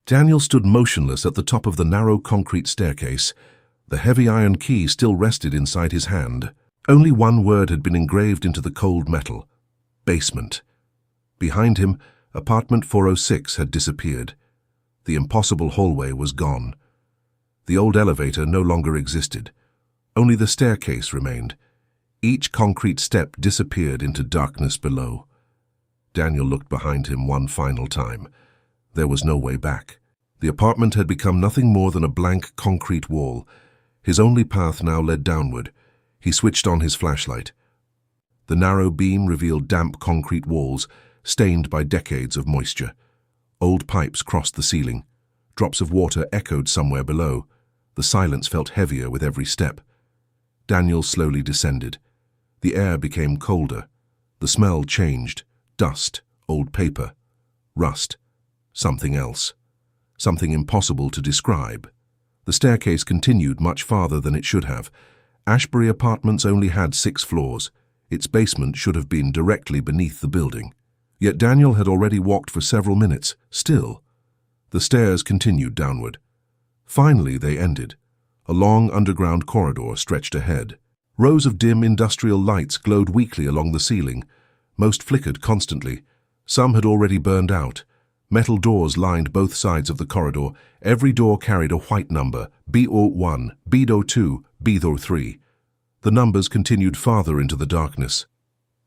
Daniel stood motionless at the top of the narrow concrete staircase. The heavy iron key still rested inside his hand. Only one word had been engraved into the cold metal: basement. Behind him, apartment 406 had disappeared. The impossible hallway was gone. The old elevator no longer existed. Only the staircase remained. Each concrete step disappeared into darkness below. Daniel looked behind him one final time. There was no way back. The apartment had become nothing more than a blank concrete wall. His only path now led downward. He switched on his flashlight. The narrow beam revealed damp concrete walls, stained by decades of moisture. Old pipes crossed the ceiling. Drops of water echoed somewhere below. The silence felt heavier with every step. Daniel slowly descended. The air became colder. The smell changed. Dust, old paper, rust, something else. Something impossible to describe. The staircase continued much farther than it should have. Ashbury Apartments only had 6 floors. Its basement should have been directly beneath the building. Yet Daniel had already walked for several minutes, still. The stairs continued downward. Finally, they ended. A long underground corridor stretched ahead. Rows of dim industrial lights glowed weakly along the ceiling. Most flickered constantly. Some had already burned out. Metal doors lined both sides of the corridor. Every door carried a white number: B01, B02, B03. The numbers continued farther into the darkness.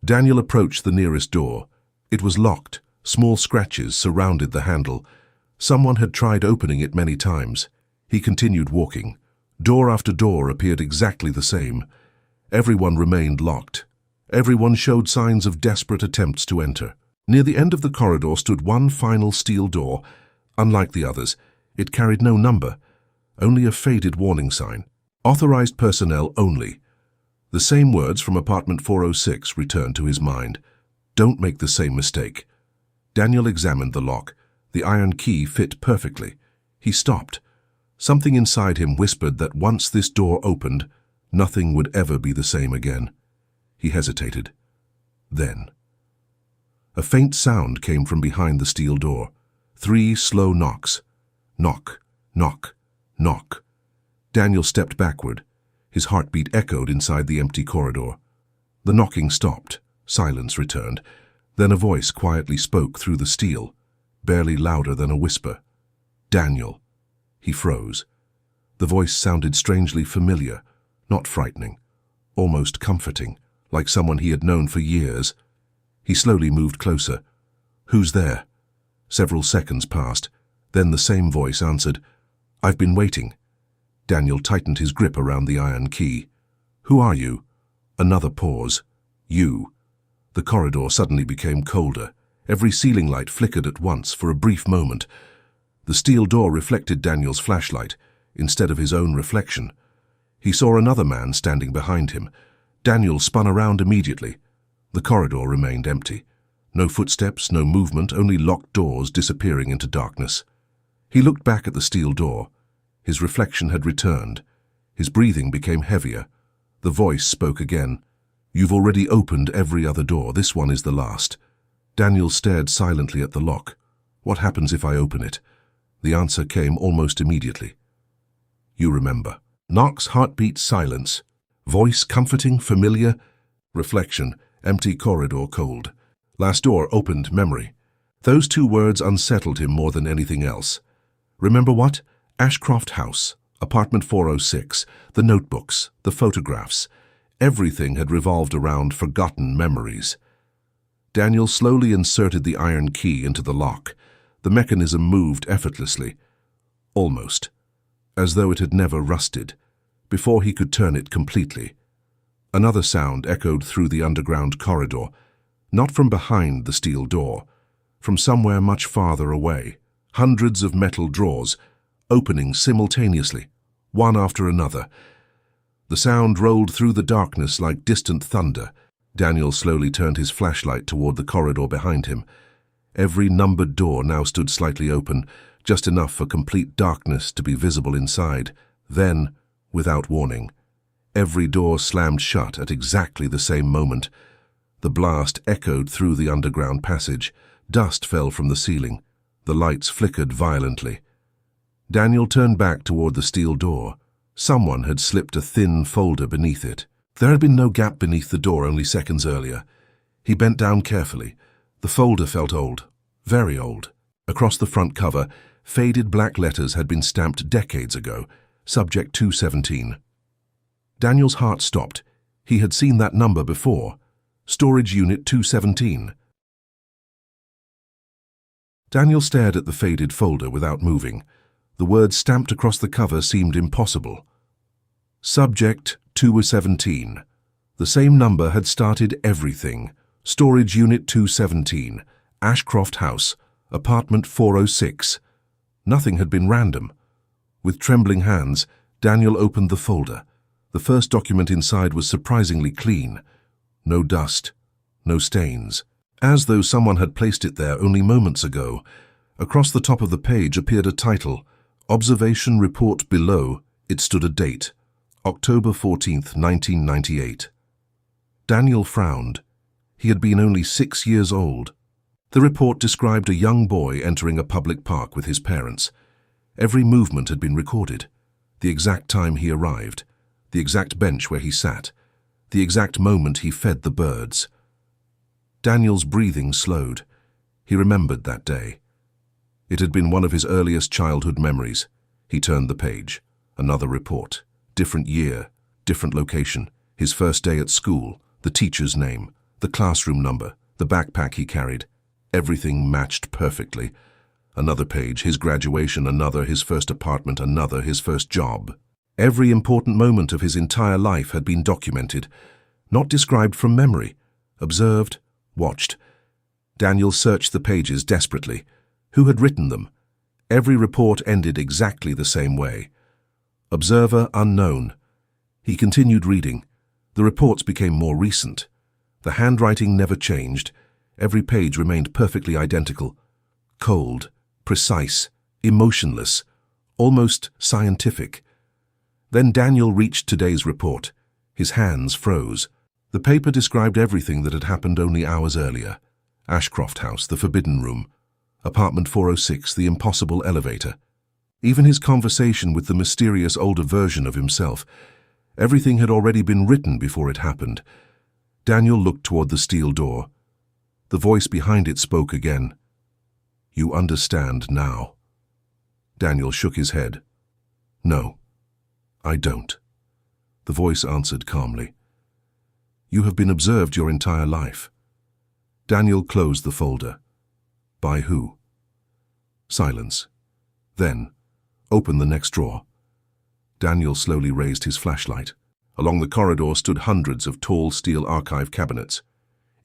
Daniel approached the nearest door. It was locked. Small scratches surrounded the handle. Someone had tried opening it many times. He continued walking. Door after door appeared exactly the same. Everyone remained locked. Everyone showed signs of desperate attempts to enter. Near the end of the corridor stood one final steel door. Unlike the others, it carried no number, only a faded warning sign. Authorized personnel only. The same words from apartment 406 returned to his mind. Don't make the same mistake. Daniel examined the lock. The iron key fit perfectly. He stopped. Something inside him whispered that once this door opened, nothing would ever be the same again. He hesitated. Then a faint sound came from behind the steel door. 3 slow knocks. Knock, knock, knock. Daniel stepped backward. His heartbeat echoed inside the empty corridor. The knocking stopped. Silence returned. Then a voice quietly spoke through the steel, barely louder than a whisper. Daniel. He froze. The voice sounded strangely familiar, not frightening, almost comforting, like someone he had known for years. He slowly moved closer. Who's there? Several seconds passed. Then the same voice answered, I've been waiting. Daniel tightened his grip around the iron key. Who are you? Another pause. You. The corridor suddenly became colder. Every ceiling light flickered at once for a brief moment. The steel door reflected Daniel's flashlight, instead of his own reflection. He saw another man standing behind him. Daniel spun around immediately. The corridor remained empty. No footsteps, no movement, only locked doors disappearing into darkness. He looked back at the steel door. His reflection had returned. His breathing became heavier. The voice spoke again. You've already opened every other door. This one is the last. Daniel stared silently at the lock. What happens if I open it? The answer came almost immediately. You remember. Knock's heartbeat silence. Voice comforting, familiar. Reflection, empty corridor cold. Last door opened memory. Those 2 words unsettled him more than anything else. Remember what? Ashcroft House, apartment 406, the notebooks, the photographs. Everything had revolved around forgotten memories. Daniel slowly inserted the iron key into the lock. The mechanism moved effortlessly. Almost. As though it had never rusted. Before he could turn it completely. Another sound echoed through the underground corridor. Not from behind the steel door. From somewhere much farther away. Hundreds of metal drawers, opening simultaneously, one after another. The sound rolled through the darkness like distant thunder. Daniel slowly turned his flashlight toward the corridor behind him. Every numbered door now stood slightly open, just enough for complete darkness to be visible inside. Then, without warning, every door slammed shut at exactly the same moment. The blast echoed through the underground passage. Dust fell from the ceiling. The lights flickered violently. Daniel turned back toward the steel door. Someone had slipped a thin folder beneath it. There had been no gap beneath the door only seconds earlier. He bent down carefully. The folder felt old, very old. Across the front cover, faded black letters had been stamped decades ago, Subject 217. Daniel's heart stopped. He had seen that number before. Storage Unit 217. Daniel stared at the faded folder without moving. The words stamped across the cover seemed impossible. Subject 217. The same number had started everything. Storage Unit 217. Ashcroft House. Apartment 406. Nothing had been random. With trembling hands, Daniel opened the folder. The first document inside was surprisingly clean. No dust, no stains. As though someone had placed it there only moments ago. Across the top of the page appeared a title. Observation report below. It stood a date. October 14th, 1998. Daniel frowned. He had been only 6 years old. The report described a young boy entering a public park with his parents. Every movement had been recorded. The exact time he arrived. The exact bench where he sat. The exact moment he fed the birds. Daniel's breathing slowed. He remembered that day. It had been one of his earliest childhood memories. He turned the page. Another report. Different year, different location. His first day at school, the teacher's name, the classroom number, the backpack he carried. Everything matched perfectly. Another page, his graduation, another, his first apartment, another, his first job. Every important moment of his entire life had been documented, not described from memory, observed, watched. Daniel searched the pages desperately. Who had written them? Every report ended exactly the same way. Observer unknown. He continued reading. The reports became more recent. The handwriting never changed. Every page remained perfectly identical. Cold, precise, emotionless, almost scientific. Then Daniel reached today's report. His hands froze. The paper described everything that had happened only hours earlier. Ashcroft House, the forbidden room. Apartment 406, the impossible elevator. Even his conversation with the mysterious older version of himself. Everything had already been written before it happened. Daniel looked toward the steel door. The voice behind it spoke again. You understand now. Daniel shook his head. No, I don't. The voice answered calmly. You have been observed your entire life. Daniel closed the folder. By who? Silence. Then, open the next drawer. Daniel slowly raised his flashlight. Along the corridor stood hundreds of tall steel archive cabinets.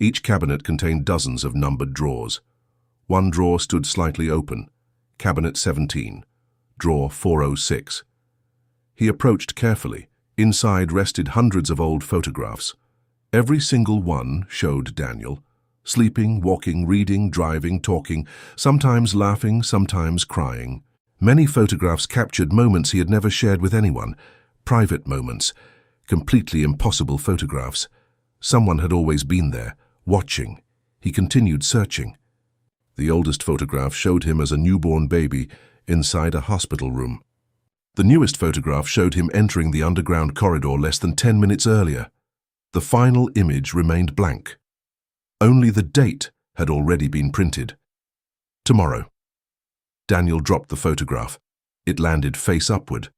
Each cabinet contained dozens of numbered drawers. One drawer stood slightly open. Cabinet 17. Drawer 406. He approached carefully. Inside rested hundreds of old photographs. Every single one showed Daniel. Sleeping, walking, reading, driving, talking, sometimes laughing, sometimes crying. Many photographs captured moments he had never shared with anyone. Private moments. Completely impossible photographs. Someone had always been there, watching. He continued searching. The oldest photograph showed him as a newborn baby inside a hospital room. The newest photograph showed him entering the underground corridor less than 10 minutes earlier. The final image remained blank. Only the date had already been printed. Tomorrow. Daniel dropped the photograph. It landed face upward.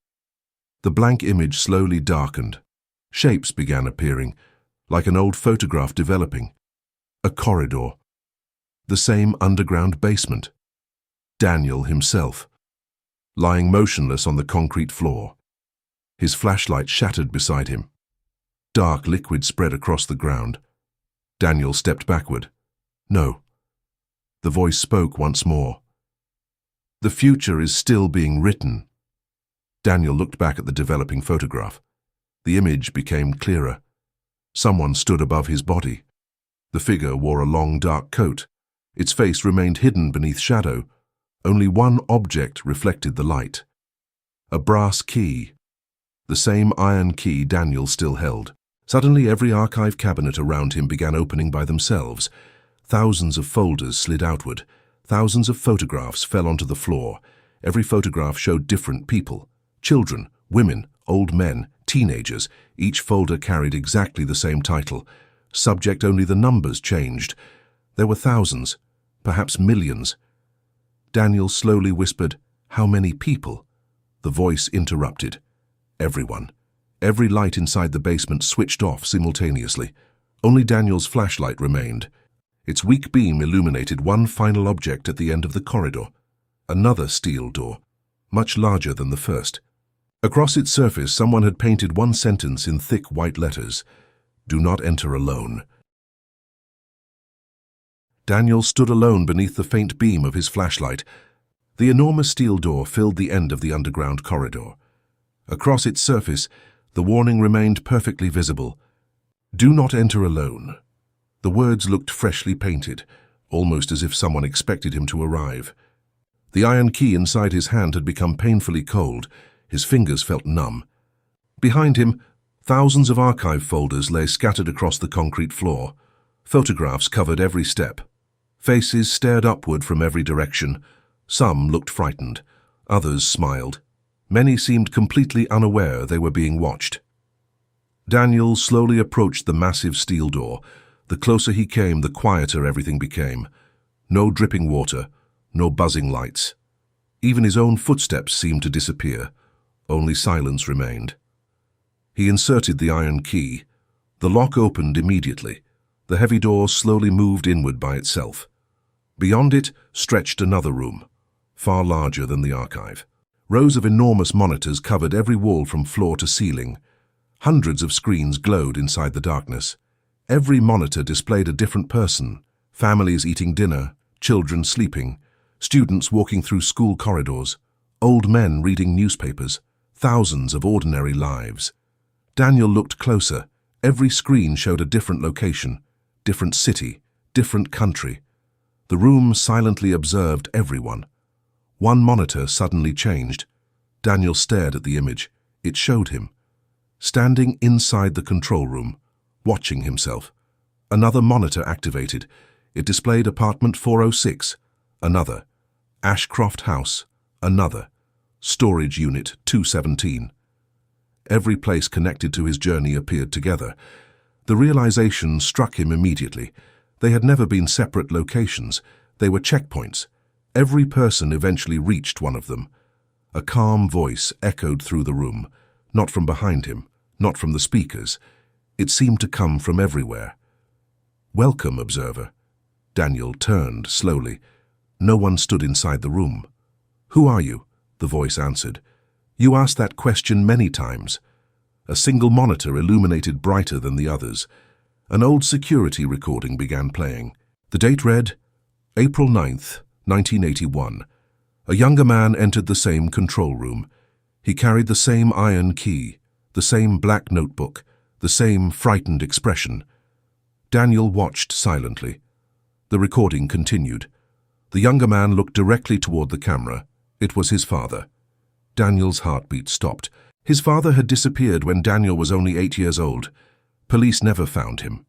The blank image slowly darkened. Shapes began appearing, like an old photograph developing. A corridor. The same underground basement. Daniel himself, lying motionless on the concrete floor. His flashlight shattered beside him. Dark liquid spread across the ground. Daniel stepped backward. No. The voice spoke once more. The future is still being written. Daniel looked back at the developing photograph. The image became clearer. Someone stood above his body. The figure wore a long dark coat. Its face remained hidden beneath shadow. Only one object reflected the light. A brass key. The same iron key Daniel still held. Suddenly every archive cabinet around him began opening by themselves. Thousands of folders slid outward. Thousands of photographs fell onto the floor. Every photograph showed different people. Children, women, old men, teenagers. Each folder carried exactly the same title. Subject, only the numbers changed. There were thousands, perhaps millions. Daniel slowly whispered, "How many people?" The voice interrupted. Everyone. Every light inside the basement switched off simultaneously. Only Daniel's flashlight remained. Its weak beam illuminated one final object at the end of the corridor. Another steel door, much larger than the first. Across its surface, someone had painted one sentence in thick white letters: "Do not enter alone." Daniel stood alone beneath the faint beam of his flashlight. The enormous steel door filled the end of the underground corridor. Across its surface, the warning remained perfectly visible: "Do not enter alone." The words looked freshly painted, almost as if someone expected him to arrive. The iron key inside his hand had become painfully cold. His fingers felt numb. Behind him, thousands of archive folders lay scattered across the concrete floor. Photographs covered every step. Faces stared upward from every direction. Some looked frightened. Others smiled. Many seemed completely unaware they were being watched. Daniel slowly approached the massive steel door. The closer he came, the quieter everything became. No dripping water, no buzzing lights. Even his own footsteps seemed to disappear. Only silence remained. He inserted the iron key. The lock opened immediately. The heavy door slowly moved inward by itself. Beyond it stretched another room, far larger than the archive. Rows of enormous monitors covered every wall from floor to ceiling. Hundreds of screens glowed inside the darkness. Every monitor displayed a different person: families eating dinner, children sleeping, students walking through school corridors, old men reading newspapers, thousands of ordinary lives. Daniel looked closer. Every screen showed a different location, different city, different country. The room silently observed everyone. One monitor suddenly changed. Daniel stared at the image. It showed him, standing inside the control room, watching himself. Another monitor activated. It displayed apartment 406. Another. Ashcroft House. Another. Storage unit 217. Every place connected to his journey appeared together. The realization struck him immediately. They had never been separate locations. They were checkpoints. Every person eventually reached one of them. A calm voice echoed through the room, not from behind him, not from the speakers. It seemed to come from everywhere. "Welcome, observer." Daniel turned slowly. No one stood inside the room. "Who are you?" the voice answered. "You asked that question many times." A single monitor illuminated brighter than the others. An old security recording began playing. The date read, April 9th, 1981. A younger man entered the same control room. He carried the same iron key, the same black notebook, the same frightened expression. Daniel watched silently. The recording continued. The younger man looked directly toward the camera. It was his father. Daniel's heartbeat stopped. His father had disappeared when Daniel was only 8 years old. Police never found him.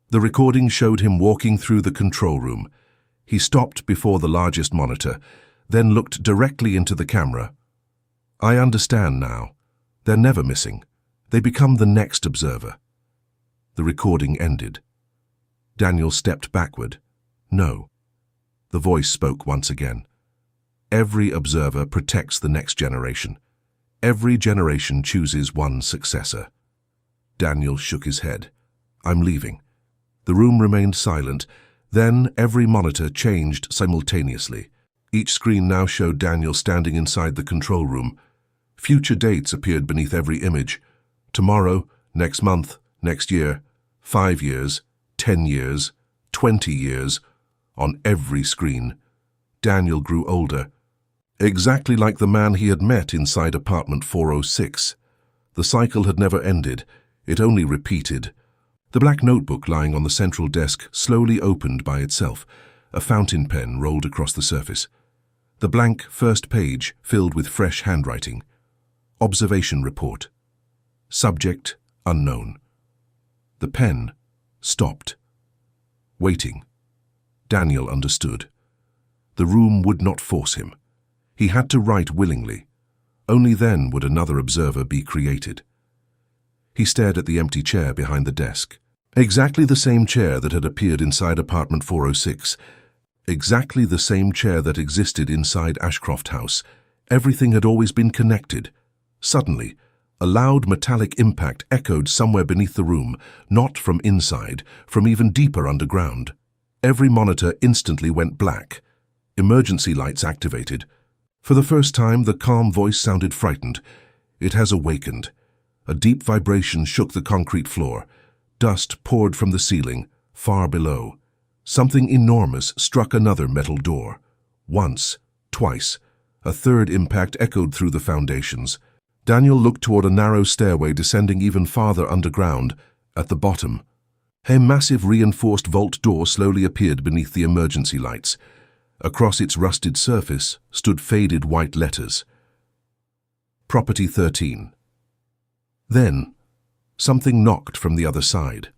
The recording showed him walking through the control room. He stopped before the largest monitor, then looked directly into the camera. "I understand now. They're never missing. They become the next observer." The recording ended. Daniel stepped backward. "No." The voice spoke once again. "Every observer protects the next generation. Every generation chooses one successor." Daniel shook his head. "I'm leaving." The room remained silent. Then every monitor changed simultaneously. Each screen now showed Daniel standing inside the control room. Future dates appeared beneath every image. Tomorrow, next month, next year, 5 years, 10 years, 20 years. On every screen. Daniel grew older. Exactly like the man he had met inside apartment 406. The cycle had never ended. It only repeated. The black notebook lying on the central desk slowly opened by itself. A fountain pen rolled across the surface. The blank first page filled with fresh handwriting. Observation report. Subject unknown. The pen stopped. Waiting. Daniel understood. The room would not force him. He had to write willingly. Only then would another observer be created. He stared at the empty chair behind the desk. Exactly the same chair that had appeared inside apartment 406. Exactly the same chair that existed inside Ashcroft House. Everything had always been connected. Suddenly, a loud metallic impact echoed somewhere beneath the room, not from inside, from even deeper underground. Every monitor instantly went black. Emergency lights activated. For the first time, the calm voice sounded frightened. It has awakened. A deep vibration shook the concrete floor. Dust poured from the ceiling, far below. Something enormous struck another metal door. Once, twice. A third impact echoed through the foundations. Daniel looked toward a narrow stairway descending even farther underground. At the bottom, a massive reinforced vault door slowly appeared beneath the emergency lights. Across its rusted surface stood faded white letters. Property 13. Then, something knocked from the other side.